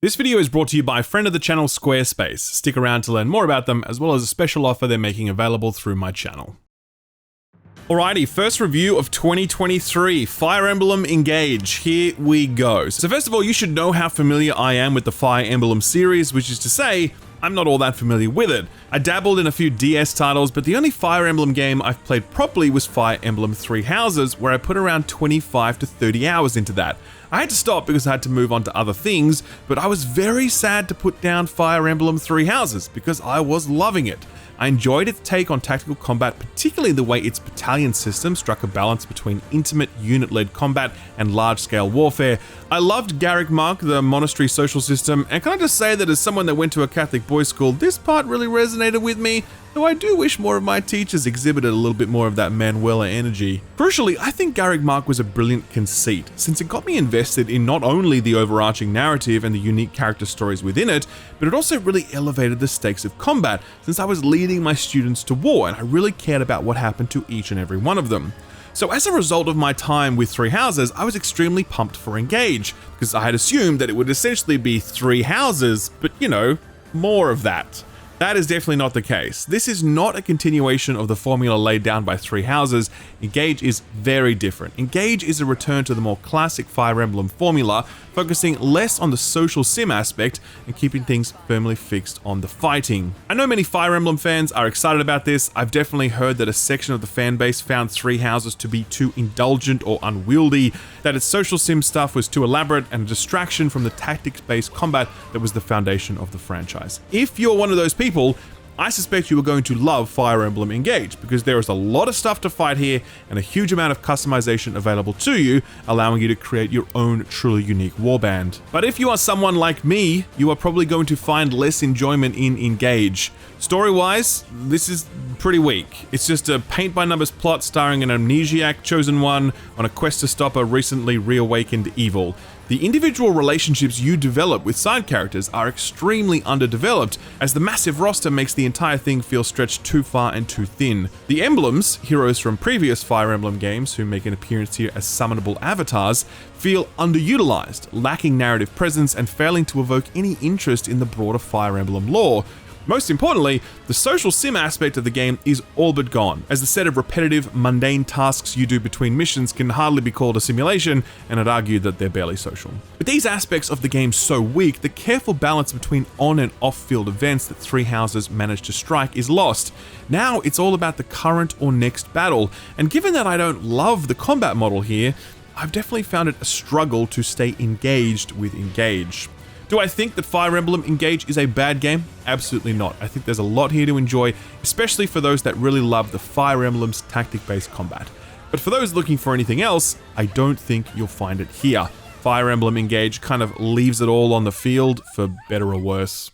This video is brought to you by friend of the channel Squarespace. Stick around to learn more about them, as well as a special offer they're making available through my channel. Alrighty, first review of 2023, Fire Emblem Engage. Here we go. So first of all, you should know how familiar I am with the Fire Emblem series, which is to say, I'm not all that familiar with it. I dabbled in a few DS titles, but the only Fire Emblem game I've played properly was Fire Emblem Three Houses, where I put around 25 to 30 hours into that. I had to stop because I had to move on to other things, but I was very sad to put down Fire Emblem Three Houses because I was loving it. I enjoyed its take on tactical combat, particularly the way its battalion system struck a balance between intimate unit-led combat and large-scale warfare. I loved Garrick Mark, the monastery social system, and can I just say that as someone that went to a Catholic boys' school, this part really resonated with me, though I do wish more of my teachers exhibited a little bit more of that Manuela energy. Crucially, I think Garrick Mark was a brilliant conceit, since it got me invested in not only the overarching narrative and the unique character stories within it, but it also really elevated the stakes of combat, since I was leading my students to war and I really cared about what happened to each and every one of them. So as a result of my time with Three Houses, I was extremely pumped for Engage, because I had assumed that it would essentially be Three Houses, but you know, more of that. That is definitely not the case. This is not a continuation of the formula laid down by Three Houses. Engage is very different. Engage is a return to the more classic Fire Emblem formula, focusing less on the social sim aspect and keeping things firmly fixed on the fighting. I know many Fire Emblem fans are excited about this. I've definitely heard that a section of the fan base found Three Houses to be too indulgent or unwieldy, that its social sim stuff was too elaborate and a distraction from the tactics-based combat that was the foundation of the franchise. If you're one of those people, I suspect you are going to love Fire Emblem Engage, because there is a lot of stuff to fight here and a huge amount of customization available to you, allowing you to create your own truly unique warband. But if you are someone like me, you are probably going to find less enjoyment in Engage. Story-wise, this is pretty weak. It's just a paint-by-numbers plot starring an amnesiac chosen one on a quest to stop a recently reawakened evil. The individual relationships you develop with side characters are extremely underdeveloped, as the massive roster makes the entire thing feel stretched too far and too thin. The emblems, heroes from previous Fire Emblem games who make an appearance here as summonable avatars, feel underutilized, lacking narrative presence and failing to evoke any interest in the broader Fire Emblem lore. Most importantly, the social sim aspect of the game is all but gone, as the set of repetitive, mundane tasks you do between missions can hardly be called a simulation, and I'd argue that they're barely social. With these aspects of the game so weak, the careful balance between on and off-field events that Three Houses managed to strike is lost. Now it's all about the current or next battle, and given that I don't love the combat model here, I've definitely found it a struggle to stay engaged with Engage. Do I think that Fire Emblem Engage is a bad game? Absolutely not. I think there's a lot here to enjoy, especially for those that really love the Fire Emblem's tactic-based combat. But for those looking for anything else, I don't think you'll find it here. Fire Emblem Engage kind of leaves it all on the field, for better or worse.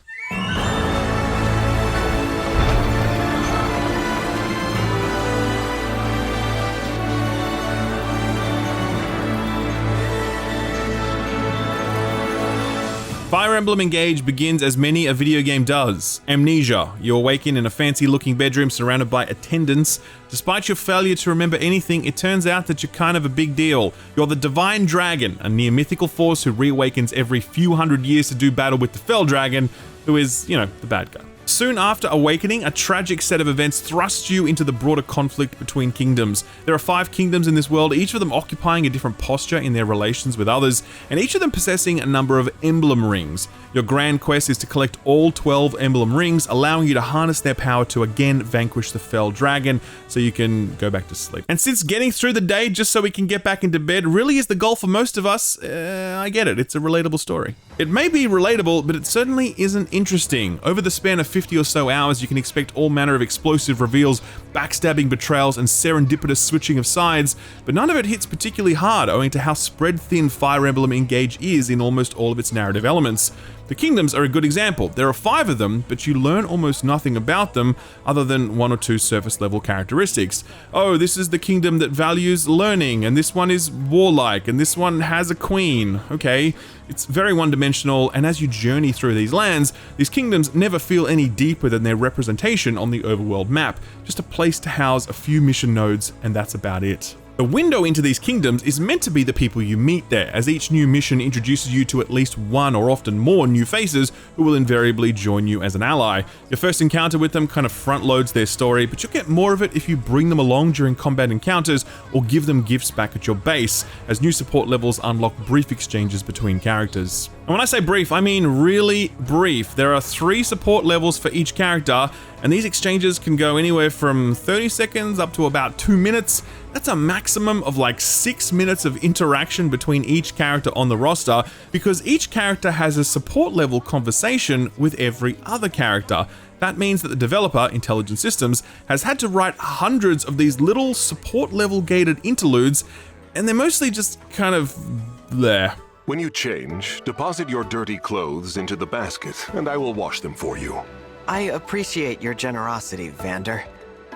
Fire Emblem Engage begins as many a video game does. Amnesia. You awaken in a fancy-looking bedroom surrounded by attendants. Despite your failure to remember anything, it turns out that you're kind of a big deal. You're the Divine Dragon, a near-mythical force who reawakens every few hundred years to do battle with the Fell Dragon, who is, you know, the bad guy. Soon after awakening, a tragic set of events thrusts you into the broader conflict between kingdoms. There are 5 kingdoms in this world, each of them occupying a different posture in their relations with others, and each of them possessing a number of emblem rings. Your grand quest is to collect all 12 emblem rings, allowing you to harness their power to again vanquish the Fell Dragon, so you can go back to sleep. And since getting through the day just so we can get back into bed really is the goal for most of us, I get it, it's a relatable story. It may be relatable, but it certainly isn't interesting. Over the span of 50 or so hours, you can expect all manner of explosive reveals, backstabbing betrayals, and serendipitous switching of sides, but none of it hits particularly hard owing to how spread thin Fire Emblem Engage is in almost all of its narrative elements. The kingdoms are a good example. There are 5 of them, but you learn almost nothing about them other than 1 or 2 surface level characteristics. Oh, this is the kingdom that values learning, and this one is warlike, and this one has a queen. Okay, it's very one-dimensional, and as you journey through these lands, these kingdoms never feel any deeper than their representation on the overworld map, just a place to house a few mission nodes, and that's about it. The window into these kingdoms is meant to be the people you meet there, as each new mission introduces you to at least one or often more new faces who will invariably join you as an ally. Your first encounter with them kind of front loads their story, but you'll get more of it if you bring them along during combat encounters or give them gifts back at your base, as new support levels unlock brief exchanges between characters. And when I say brief, I mean really brief. There are 3 support levels for each character, and these exchanges can go anywhere from 30 seconds up to about 2 minutes. That's a maximum of like 6 minutes of interaction between each character on the roster, because each character has a support level conversation with every other character. That means that the developer, Intelligent Systems, has had to write hundreds of these little support level gated interludes, and they're mostly just kind of there. When you change, deposit your dirty clothes into the basket, and I will wash them for you. I appreciate your generosity, Vander,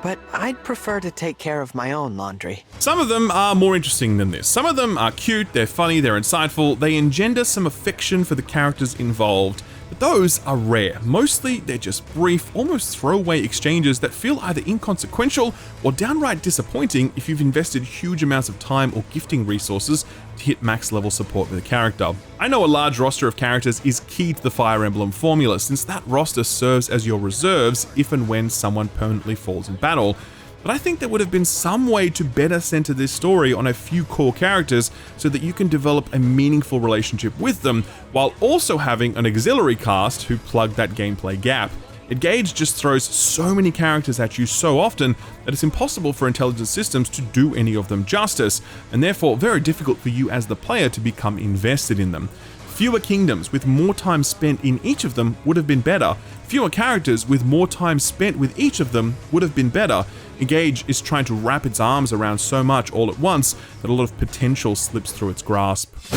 but I'd prefer to take care of my own laundry. Some of them are more interesting than this. Some of them are cute, they're funny, they're insightful, they engender some affection for the characters involved. But those are rare. Mostly, they're just brief, almost throwaway exchanges that feel either inconsequential or downright disappointing if you've invested huge amounts of time or gifting resources to hit max level support with a character. I know a large roster of characters is key to the Fire Emblem formula, since that roster serves as your reserves if and when someone permanently falls in battle. But I think there would have been some way to better center this story on a few core characters so that you can develop a meaningful relationship with them, while also having an auxiliary cast who plug that gameplay gap. Engage just throws so many characters at you so often that it's impossible for Intelligent Systems to do any of them justice, and therefore very difficult for you as the player to become invested in them. Fewer kingdoms with more time spent in each of them would have been better. Fewer characters with more time spent with each of them would have been better. Engage is trying to wrap its arms around so much all at once that a lot of potential slips through its grasp. Do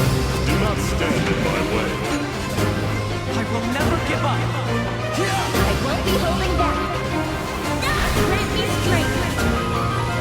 not stand in my way. I will never give up. I won't be holding back. Grant me strength.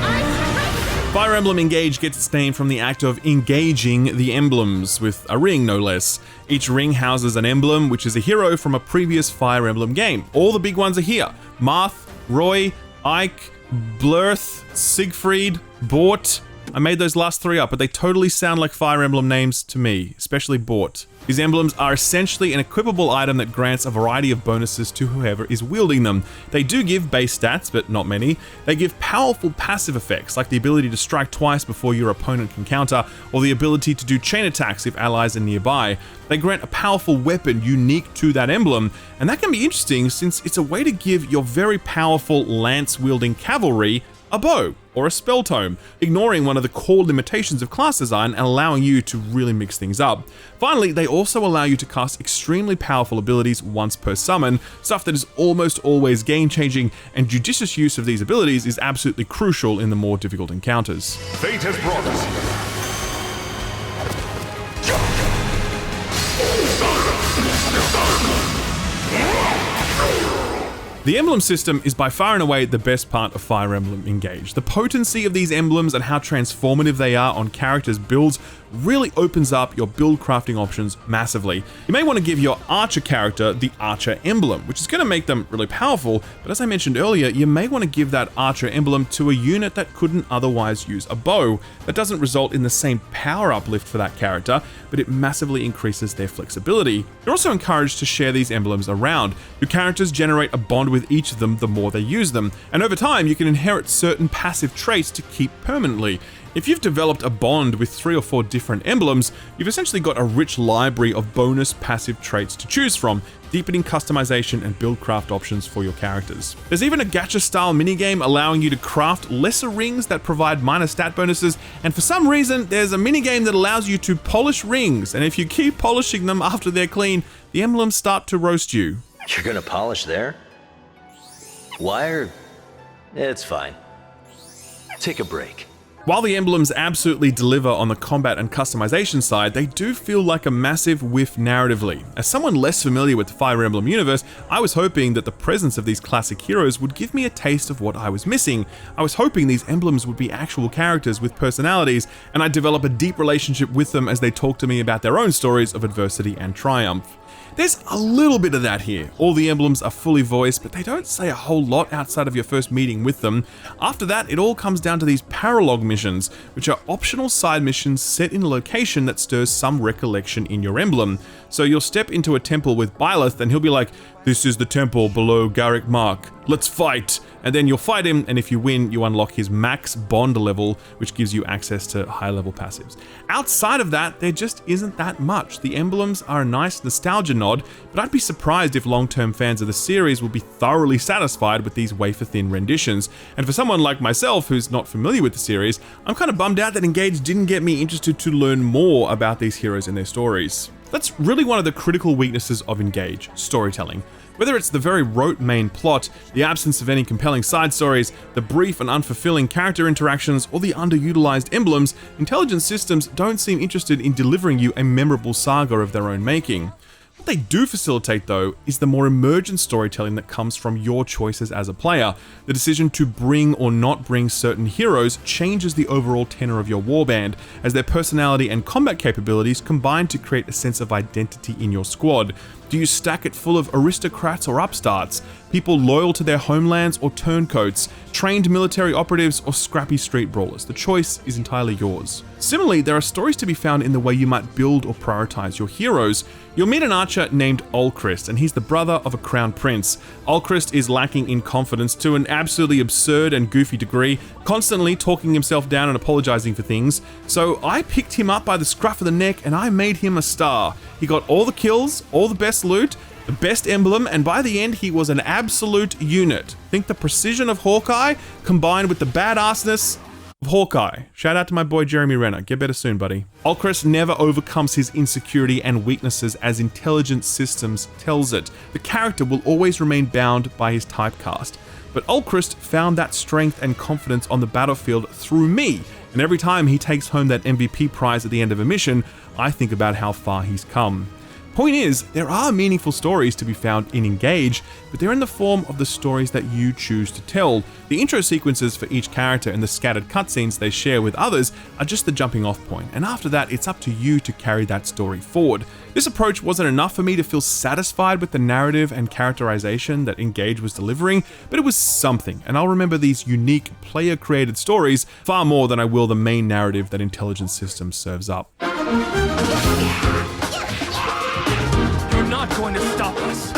I strike. Fire Emblem Engage gets its name from the act of engaging the emblems, with a ring no less. Each ring houses an emblem, which is a hero from a previous Fire Emblem game. All the big ones are here. Marth, Roy, Ike, Blurth, Siegfried, Bort. I made those last 3 up, but they totally sound like Fire Emblem names to me, especially Bort. These emblems are essentially an equipable item that grants a variety of bonuses to whoever is wielding them. They do give base stats, but not many. They give powerful passive effects, like the ability to strike twice before your opponent can counter, or the ability to do chain attacks if allies are nearby. They grant a powerful weapon unique to that emblem, and that can be interesting since it's a way to give your very powerful lance-wielding cavalry a bow or a spell tome, ignoring one of the core limitations of class design and allowing you to really mix things up. Finally, they also allow you to cast extremely powerful abilities once per summon, stuff that is almost always game-changing, and judicious use of these abilities is absolutely crucial in the more difficult encounters. Fate has brought us here. The emblem system is by far and away the best part of Fire Emblem Engage. The potency of these emblems and how transformative they are on characters' builds really opens up your build crafting options massively. You may want to give your archer character the archer emblem, which is going to make them really powerful, but as I mentioned earlier, you may want to give that archer emblem to a unit that couldn't otherwise use a bow. That doesn't result in the same power uplift for that character, but it massively increases their flexibility. You're also encouraged to share these emblems around. Your characters generate a bond with each of them the more they use them, and over time you can inherit certain passive traits to keep permanently. If you've developed a bond with 3 or 4 different emblems, you've essentially got a rich library of bonus passive traits to choose from, deepening customization and build craft options for your characters. There's even a gacha style minigame allowing you to craft lesser rings that provide minor stat bonuses, and for some reason there's a minigame that allows you to polish rings, and if you keep polishing them after they're clean, the emblems start to roast you. You're gonna polish there? Why? It's fine. Take a break. While the emblems absolutely deliver on the combat and customization side, they do feel like a massive whiff narratively. As someone less familiar with the Fire Emblem universe, I was hoping that the presence of these classic heroes would give me a taste of what I was missing. I was hoping these emblems would be actual characters with personalities, and I'd develop a deep relationship with them as they talk to me about their own stories of adversity and triumph. There's a little bit of that here. All the emblems are fully voiced, but they don't say a whole lot outside of your first meeting with them. After that, it all comes down to these paralogue missions, which are optional side missions set in a location that stirs some recollection in your emblem. So you'll step into a temple with Byleth and he'll be like, "This is the temple below Garrick Mark. Let's fight." And then you'll fight him, and if you win, you unlock his max bond level, which gives you access to high-level passives. Outside of that, there just isn't that much. The emblems are a nice nostalgia nod, but I'd be surprised if long-term fans of the series will be thoroughly satisfied with these wafer-thin renditions. And for someone like myself who's not familiar with the series, I'm kind of bummed out that Engage didn't get me interested to learn more about these heroes and their stories. That's really one of the critical weaknesses of Engage, storytelling. Whether it's the very rote main plot, the absence of any compelling side stories, the brief and unfulfilling character interactions, or the underutilized emblems, Intelligent Systems don't seem interested in delivering you a memorable saga of their own making. What they do facilitate, though, is the more emergent storytelling that comes from your choices as a player. The decision to bring or not bring certain heroes changes the overall tenor of your warband, as their personality and combat capabilities combine to create a sense of identity in your squad. Do you stack it full of aristocrats or upstarts, people loyal to their homelands or turncoats, trained military operatives or scrappy street brawlers? The choice is entirely yours. Similarly, there are stories to be found in the way you might build or prioritize your heroes. You'll meet an archer named Ulchrist, and he's the brother of a crown prince. Ulchrist is lacking in confidence to an absolutely absurd and goofy degree, constantly talking himself down and apologizing for things. So I picked him up by the scruff of the neck and I made him a star. He got all the kills, all the best loot, the best emblem, and by the end he was an absolute unit. Think the precision of Hawkeye combined with the badassness of Hawkeye. Shout out to my boy Jeremy Renner. Get better soon, buddy. Ulchrist never overcomes his insecurity and weaknesses as Intelligent Systems tells it. The character will always remain bound by his typecast. But Ulchrist found that strength and confidence on the battlefield through me, and every time he takes home that MVP prize at the end of a mission, I think about how far he's come. Point is, there are meaningful stories to be found in Engage, but they're in the form of the stories that you choose to tell. The intro sequences for each character and the scattered cutscenes they share with others are just the jumping off point, and after that it's up to you to carry that story forward. This approach wasn't enough for me to feel satisfied with the narrative and characterization that Engage was delivering, but it was something, and I'll remember these unique player-created stories far more than I will the main narrative that Intelligent Systems serves up. Not going to stop us.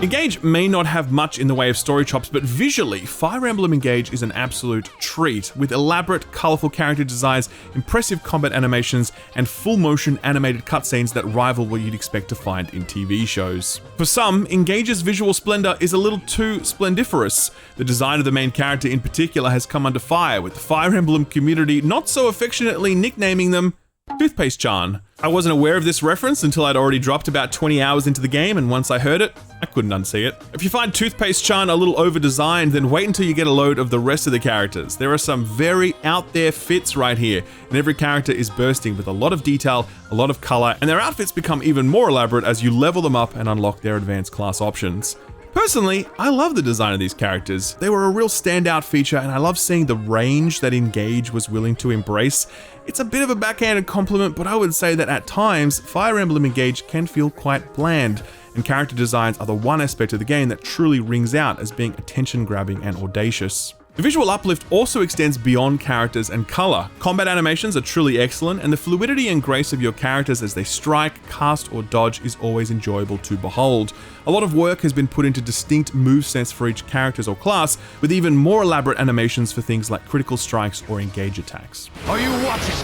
Engage may not have much in the way of story chops, but visually, Fire Emblem Engage is an absolute treat, with elaborate, colourful character designs, impressive combat animations, and full-motion animated cutscenes that rival what you'd expect to find in TV shows. For some, Engage's visual splendour is a little too splendiferous. The design of the main character in particular has come under fire, with the Fire Emblem community not so affectionately nicknaming them Toothpaste Chan. I wasn't aware of this reference until I'd already dropped about 20 hours into the game, and once I heard it, I couldn't unsee it. If you find Toothpaste Chan a little over-designed, then wait until you get a load of the rest of the characters. There are some very out-there fits right here, and every character is bursting with a lot of detail, a lot of color, and their outfits become even more elaborate as you level them up and unlock their advanced class options. Personally, I love the design of these characters. They were a real standout feature, and I love seeing the range that Engage was willing to embrace. It's a bit of a backhanded compliment, but I would say that at times, Fire Emblem Engage can feel quite bland, and character designs are the one aspect of the game that truly rings out as being attention-grabbing and audacious. The visual uplift also extends beyond characters and color. Combat animations are truly excellent, and the fluidity and grace of your characters as they strike, cast, or dodge is always enjoyable to behold. A lot of work has been put into distinct movesets for each character or class, with even more elaborate animations for things like critical strikes or engage attacks. Are you watching?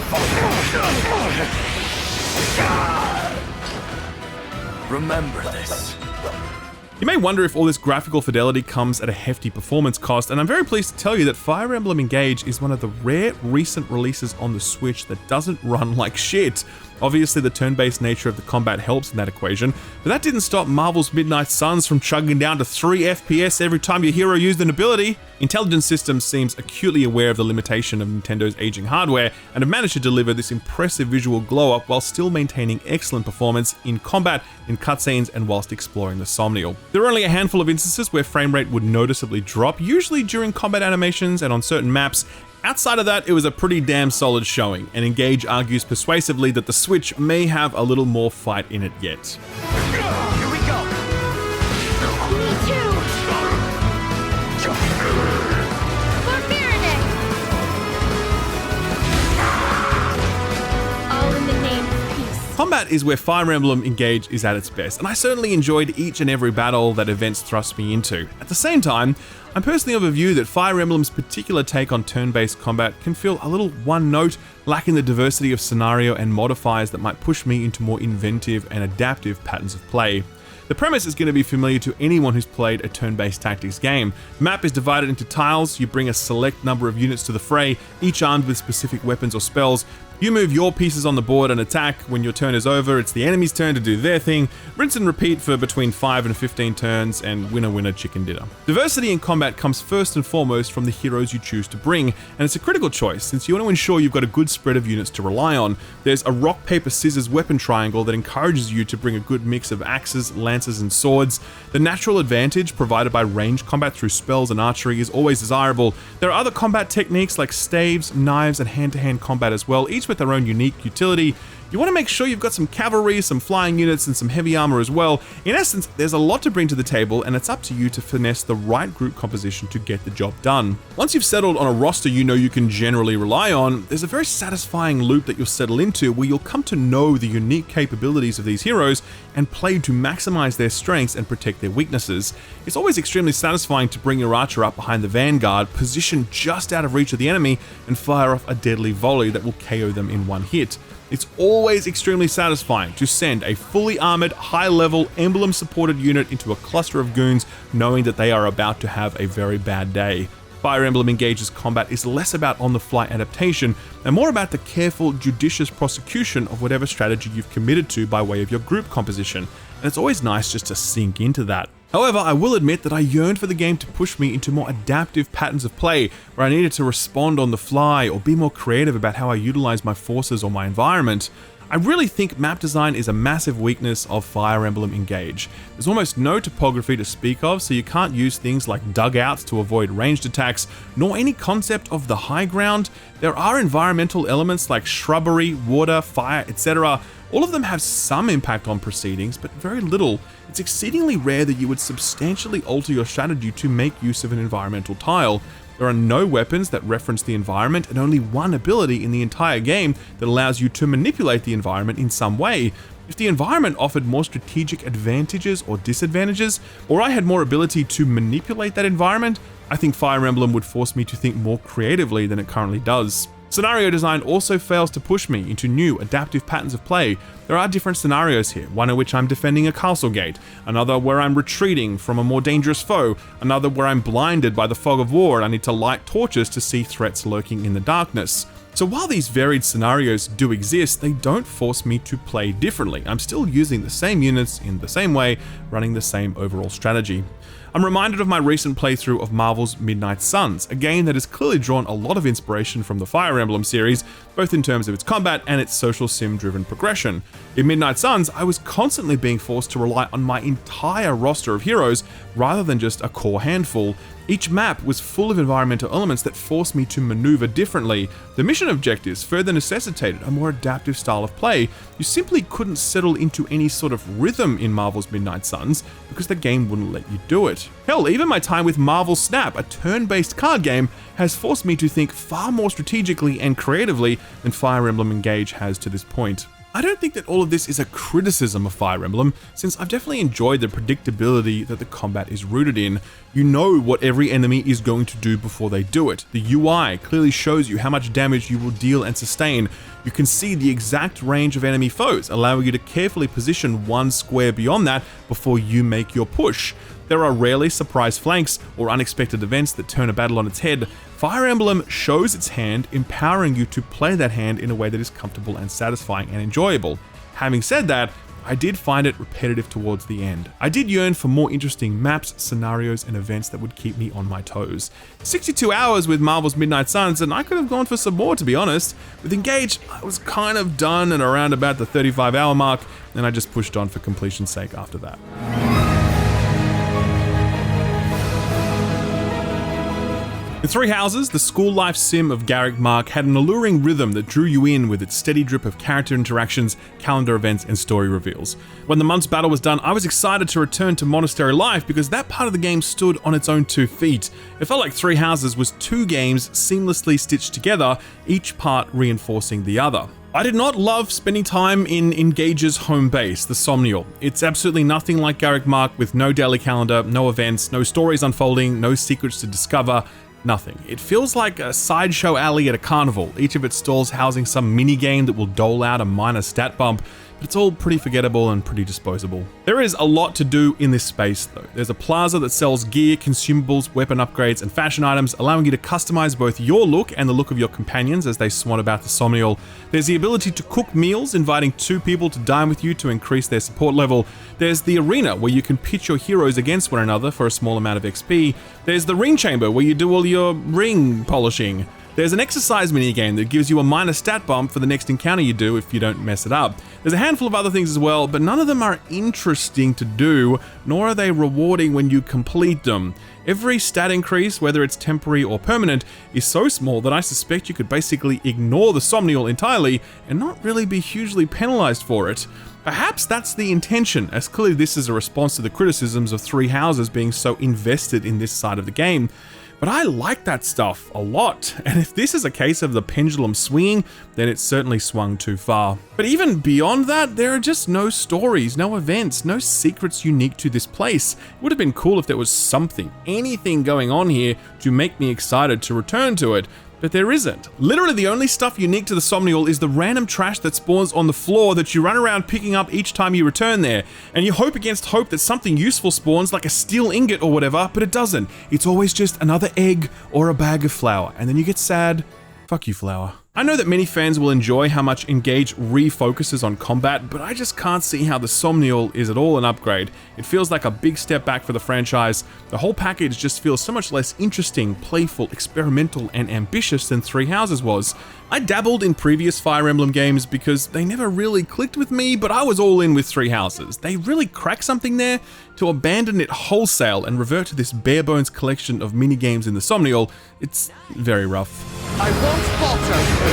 Remember this. You may wonder if all this graphical fidelity comes at a hefty performance cost, and I'm very pleased to tell you that Fire Emblem Engage is one of the rare recent releases on the Switch that doesn't run like shit. Obviously, the turn-based nature of the combat helps in that equation, but that didn't stop Marvel's Midnight Suns from chugging down to 3 FPS every time your hero used an ability. Intelligent Systems seems acutely aware of the limitation of Nintendo's aging hardware, and have managed to deliver this impressive visual glow-up while still maintaining excellent performance in combat, in cutscenes, and whilst exploring the Somnial. There are only a handful of instances where frame rate would noticeably drop, usually during combat animations and on certain maps. Outside of that, it was a pretty damn solid showing, and Engage argues persuasively that the Switch may have a little more fight in it yet. Here we go! Me too! For Faraday! All in the name of peace. Combat is where Fire Emblem Engage is at its best, and I certainly enjoyed each and every battle that events thrust me into. At the same time, I'm personally of a view that Fire Emblem's particular take on turn-based combat can feel a little one-note, lacking the diversity of scenario and modifiers that might push me into more inventive and adaptive patterns of play. The premise is going to be familiar to anyone who's played a turn-based tactics game. The map is divided into tiles, you bring a select number of units to the fray, each armed with specific weapons or spells. You move your pieces on the board and attack. When your turn is over, it's the enemy's turn to do their thing. Rinse and repeat for between 5 and 15 turns, and winner winner chicken dinner. Diversity in combat comes first and foremost from the heroes you choose to bring, and it's a critical choice since you want to ensure you've got a good spread of units to rely on. There's a rock, paper, scissors weapon triangle that encourages you to bring a good mix of axes, lances, and swords. The natural advantage provided by ranged combat through spells and archery is always desirable. There are other combat techniques like staves, knives, and hand-to-hand combat as well, each with their own unique utility. You want to make sure you've got some cavalry, some flying units, and some heavy armor as well. In essence, there's a lot to bring to the table, and it's up to you to finesse the right group composition to get the job done. Once you've settled on a roster you know you can generally rely on, there's a very satisfying loop that you'll settle into where you'll come to know the unique capabilities of these heroes and play to maximize their strengths and protect their weaknesses. It's always extremely satisfying to bring your archer up behind the vanguard, positioned just out of reach of the enemy, and fire off a deadly volley that will KO them in one hit. It's always extremely satisfying to send a fully armored, high-level, emblem-supported unit into a cluster of goons knowing that they are about to have a very bad day. Fire Emblem Engage's combat is less about on-the-fly adaptation and more about the careful, judicious prosecution of whatever strategy you've committed to by way of your group composition, and it's always nice just to sink into that. However, I will admit that I yearned for the game to push me into more adaptive patterns of play, where I needed to respond on the fly or be more creative about how I utilize my forces or my environment. I really think map design is a massive weakness of Fire Emblem Engage. There's almost no topography to speak of, so you can't use things like dugouts to avoid ranged attacks, nor any concept of the high ground. There are environmental elements like shrubbery, water, fire, etc. All of them have some impact on proceedings, but very little. It's exceedingly rare that you would substantially alter your strategy to make use of an environmental tile. There are no weapons that reference the environment and only one ability in the entire game that allows you to manipulate the environment in some way. If the environment offered more strategic advantages or disadvantages, or I had more ability to manipulate that environment, I think Fire Emblem would force me to think more creatively than it currently does. Scenario design also fails to push me into new, adaptive patterns of play. There are different scenarios here, one in which I'm defending a castle gate, another where I'm retreating from a more dangerous foe, another where I'm blinded by the fog of war and I need to light torches to see threats lurking in the darkness. So while these varied scenarios do exist, they don't force me to play differently. I'm still using the same units in the same way, running the same overall strategy. I'm reminded of my recent playthrough of Marvel's Midnight Suns, a game that has clearly drawn a lot of inspiration from the Fire Emblem series, both in terms of its combat and its social sim-driven progression. In Midnight Suns, I was constantly being forced to rely on my entire roster of heroes rather than just a core handful. Each map was full of environmental elements that forced me to maneuver differently. The mission objectives further necessitated a more adaptive style of play. You simply couldn't settle into any sort of rhythm in Marvel's Midnight Suns because the game wouldn't let you do it. Hell, even my time with Marvel Snap, a turn-based card game, has forced me to think far more strategically and creatively than Fire Emblem Engage has to this point. I don't think that all of this is a criticism of Fire Emblem, since I've definitely enjoyed the predictability that the combat is rooted in. You know what every enemy is going to do before they do it. The UI clearly shows you how much damage you will deal and sustain. You can see the exact range of enemy foes, allowing you to carefully position one square beyond that before you make your push. There are rarely surprise flanks or unexpected events that turn a battle on its head. Fire Emblem shows its hand, empowering you to play that hand in a way that is comfortable and satisfying and enjoyable. Having said that, I did find it repetitive towards the end. I did yearn for more interesting maps, scenarios, and events that would keep me on my toes. 62 hours with Marvel's Midnight Suns, and I could have gone for some more, to be honest. With Engage, I was kind of done and around about the 35-hour mark, and I just pushed on for completion's sake after that. In Three Houses, the school life sim of Garrick Mark had an alluring rhythm that drew you in with its steady drip of character interactions, calendar events, and story reveals. When the month's battle was done, I was excited to return to monastery life because that part of the game stood on its own 2 feet. It felt like Three Houses was 2 games seamlessly stitched together, each part reinforcing the other. I did not love spending time in Engage's home base, the Somnial. It's absolutely nothing like Garrick Mark, with no daily calendar, no events, no stories unfolding, no secrets to discover. Nothing. It feels like a sideshow alley at a carnival, each of its stalls housing some mini-game that will dole out a minor stat bump, but it's all pretty forgettable and pretty disposable. There is a lot to do in this space though. There's a plaza that sells gear, consumables, weapon upgrades, and fashion items, allowing you to customize both your look and the look of your companions as they swan about the Somnial. There's the ability to cook meals, inviting 2 people to dine with you to increase their support level. There's the arena where you can pitch your heroes against one another for a small amount of XP. There's the ring chamber where you do all your ring polishing. There's an exercise minigame that gives you a minor stat bump for the next encounter you do if you don't mess it up. There's a handful of other things as well, but none of them are interesting to do, nor are they rewarding when you complete them. Every stat increase, whether it's temporary or permanent, is so small that I suspect you could basically ignore the Somnial entirely and not really be hugely penalized for it. Perhaps that's the intention, as clearly this is a response to the criticisms of Three Houses being so invested in this side of the game. But I like that stuff a lot, and if this is a case of the pendulum swinging, then it's certainly swung too far. But even beyond that, there are just no stories, no events, no secrets unique to this place. It would have been cool if there was something, anything going on here to make me excited to return to it. But there isn't. Literally the only stuff unique to the Somnial is the random trash that spawns on the floor that you run around picking up each time you return there. And you hope against hope that something useful spawns, like a steel ingot or whatever, but it doesn't. It's always just another egg or a bag of flour. And then you get sad. Fuck you, flour. I know that many fans will enjoy how much Engage refocuses on combat, but I just can't see how the Somnial is at all an upgrade. It feels like a big step back for the franchise. The whole package just feels so much less interesting, playful, experimental, and ambitious than Three Houses was. I dabbled in previous Fire Emblem games because they never really clicked with me, but I was all in with Three Houses. They really cracked something there. To abandon it wholesale and revert to this bare-bones collection of minigames in the Somnial, it's very rough. I won't falter.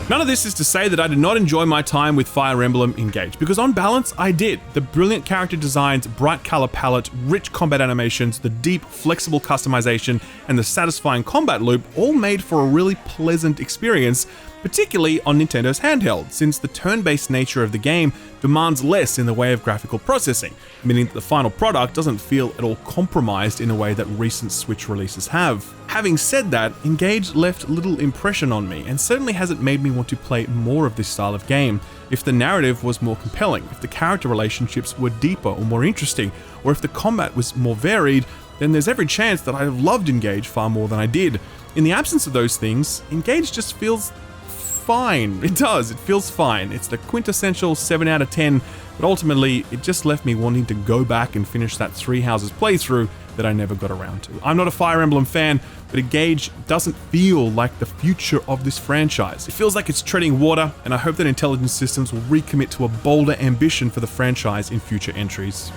None of this is to say that I did not enjoy my time with Fire Emblem Engage, because on balance, I did. The brilliant character designs, bright color palette, rich combat animations, the deep, flexible customization, and the satisfying combat loop all made for a really pleasant experience, particularly on Nintendo's handheld, since the turn-based nature of the game demands less in the way of graphical processing, meaning that the final product doesn't feel at all compromised in a way that recent Switch releases have. Having said that, Engage left little impression on me, and certainly hasn't made me want to play more of this style of game. If the narrative was more compelling, if the character relationships were deeper or more interesting, or if the combat was more varied, then there's every chance that I'd have loved Engage far more than I did. In the absence of those things, Engage just feels fine. It does, it feels fine. It's the quintessential 7 out of 10, but ultimately it just left me wanting to go back and finish that Three Houses playthrough that I never got around to. I'm not a Fire Emblem fan, but Engage doesn't feel like the future of this franchise. It feels like it's treading water, and I hope that Intelligent Systems will recommit to a bolder ambition for the franchise in future entries.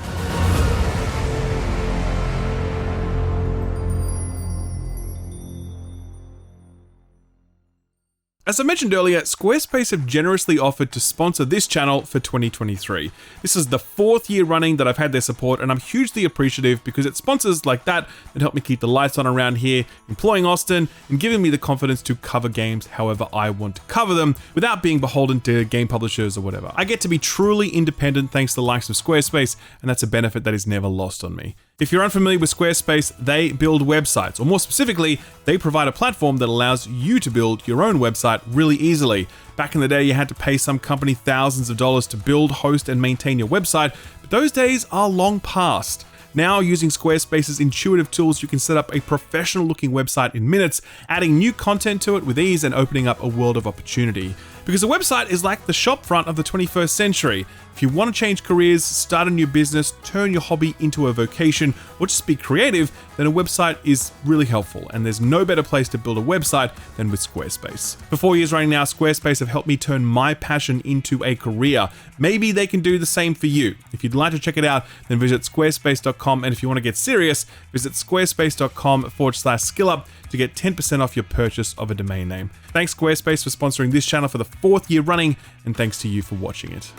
As I mentioned earlier, Squarespace have generously offered to sponsor this channel for 2023. This is the 4th year running that I've had their support, and I'm hugely appreciative because it's sponsors like that help me keep the lights on around here, employing Austin, and giving me the confidence to cover games however I want to cover them without being beholden to game publishers or whatever. I get to be truly independent thanks to the likes of Squarespace, and that's a benefit that is never lost on me. If you're unfamiliar with Squarespace, they build websites, or more specifically, they provide a platform that allows you to build your own website really easily. Back in the day, you had to pay some company thousands of dollars to build, host, and maintain your website, but those days are long past. Now, using Squarespace's intuitive tools, you can set up a professional-looking website in minutes, adding new content to it with ease and opening up a world of opportunity. Because a website is like the shop front of the 21st century. If If you want to change careers, start a new business, turn your hobby into a vocation, or just be creative, then a website is really helpful, and there's no better place to build a website than with Squarespace. For 4 years running now, Squarespace have helped me turn my passion into a career. Maybe they can do the same for you. If you'd like to check it out, then visit squarespace.com, and if you want to get serious, visit squarespace.com/skillup to get 10% off your purchase of a domain name. Thanks Squarespace for sponsoring this channel for the 4th year running, and thanks to you for watching it.